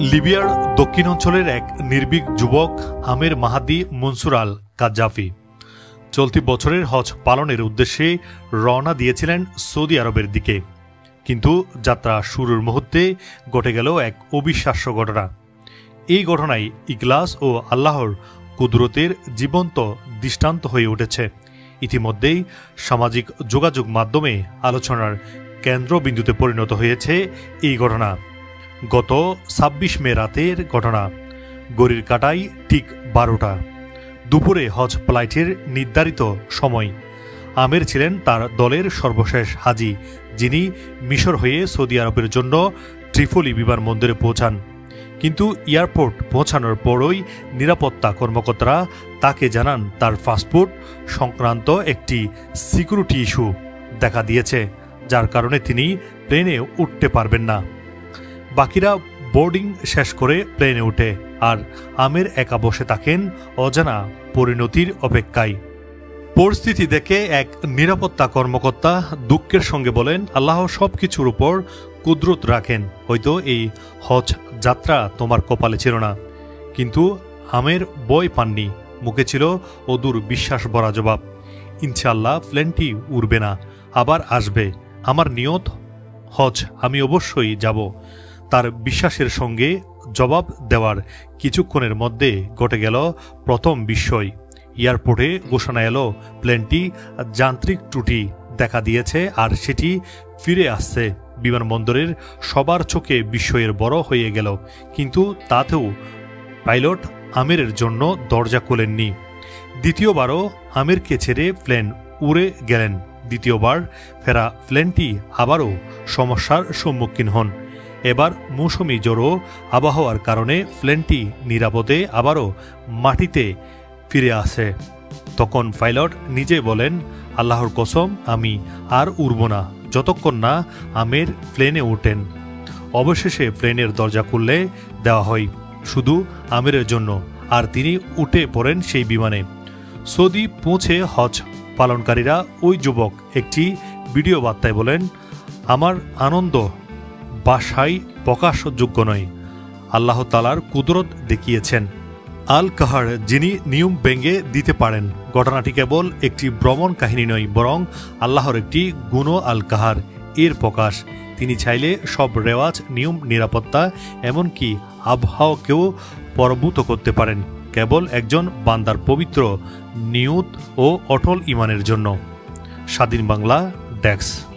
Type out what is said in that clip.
লিবিয়ার দক্ষিণ অঞ্চলের এক নির্ভীক যুবক আমের মাহাদি মনসুর আল কাজ্জাফি চলতি বছরের হজ পালনের উদ্দেশ্যে রওনা দিয়েছিলেন সৌদি আরবের দিকে। কিন্তু যাত্রা শুরুর মুহূর্তে ঘটে গেল এক অবিশ্বাস্য ঘটনা। এই ঘটনায় ইখলাস ও আল্লাহর কুদরতের জীবন্ত দৃষ্টান্ত হয়ে উঠেছে। ইতিমধ্যেই সামাজিক যোগাযোগ মাধ্যমে আলোচনার কেন্দ্রবিন্দুতে পরিণত হয়েছে এই ঘটনা। গত ২৬ মে রাতের ঘটনা। ঘড়ির কাঁটায় ঠিক ১২টা দুপুরে হজ ফ্লাইটের নির্ধারিত সময়। আমের ছিলেন তার দলের সর্বশেষ হাজি, যিনি মিশর হয়ে সৌদি আরবের জন্য ট্রিপলি বিমানবন্দরে পৌঁছান। কিন্তু এয়ারপোর্ট পৌঁছানোর পরই নিরাপত্তা কর্মকর্তারা তাকে জানান তার পাসপোর্ট সংক্রান্ত একটি সিকিউরিটি ইস্যু দেখা দিয়েছে, যার কারণে তিনি প্লেনে উঠতে পারবেন না। বাকিরা বোর্ডিং শেষ করে প্লেনে ওঠে, আর আমের একা বসে থাকেন অজানা পরিণতির অপেক্ষায়। পরিস্থিতি দেখে এক নিরাপত্তা কর্মকর্তা দুঃখের সঙ্গে বলেন, আল্লাহ সবকিছুর উপর কুদরত রাখেন, হয়তো এই হজ যাত্রা তোমার কপালে ছিল না। কিন্তু আমের বই পাননি, মুখে ছিল অদূর বিশ্বাস ভরা জবাব, ইনশাআল্লাহ প্লেনটি উড়বে না, আবার আসবে। আমার নিয়ত হজ, আমি অবশ্যই যাব। তার বিশ্বাসের সঙ্গে জবাব দেওয়ার কিছুক্ষণের মধ্যে ঘটে গেল প্রথম বিস্ময়। এয়ারপোর্টে ঘোষণা এলো প্লেনটি যান্ত্রিক ত্রুটি দেখা দিয়েছে আর সেটি ফিরে আসছে। বিমানবন্দরের সবার চোখে বিস্ময়ের বড় হয়ে গেল, কিন্তু তাতেও পাইলট আমিরের জন্য দরজা খোলেননি। দ্বিতীয়বারও আমিরকে ছেড়ে প্লেন উড়ে গেলেন। দ্বিতীয়বার ফেরা প্লেনটি আবারও সমস্যার সম্মুখীন হন। এবার মৌসুমি ঝড়ো আবহাওয়ার কারণে প্লেনটি নিরাপদে আবারও মাটিতে ফিরে আসে। তখন পাইলট নিজে বলেন, আল্লাহর কসম, আমি আর উড়ব না যতক্ষণ না আমের প্লেনে ওঠেন। অবশেষে প্লেনের দরজা খুললে দেওয়া হয় শুধু আমিরের জন্য, আর তিনি উঠে পড়েন সেই বিমানে। সৌদি পৌঁছে হজ পালনকারীরা ওই যুবক একটি ভিডিও বার্তায় বলেন, আমার আনন্দ ভাষায় প্রকাশযোগ্য নয়। আল্লাহ তাআলার কুদরত দেখিয়েছেন। আল কাহার, যিনি নিয়ম ভেঙে দিতে পারেন। ঘটনাটি কেবল একটি ভ্রমণ কাহিনী নয়, বরং আল্লাহর একটি গুণ আল কাহার এর প্রকাশ। তিনি চাইলে সব রেওয়াজ, নিয়ম, নিরাপত্তা, এমনকি আবহাওয়াকেও পরাভূত করতে পারেন কেবল একজন বান্দার পবিত্র নিয়ত ও অটল ঈমানের জন্য। স্বাধীন বাংলা ডেস্ক।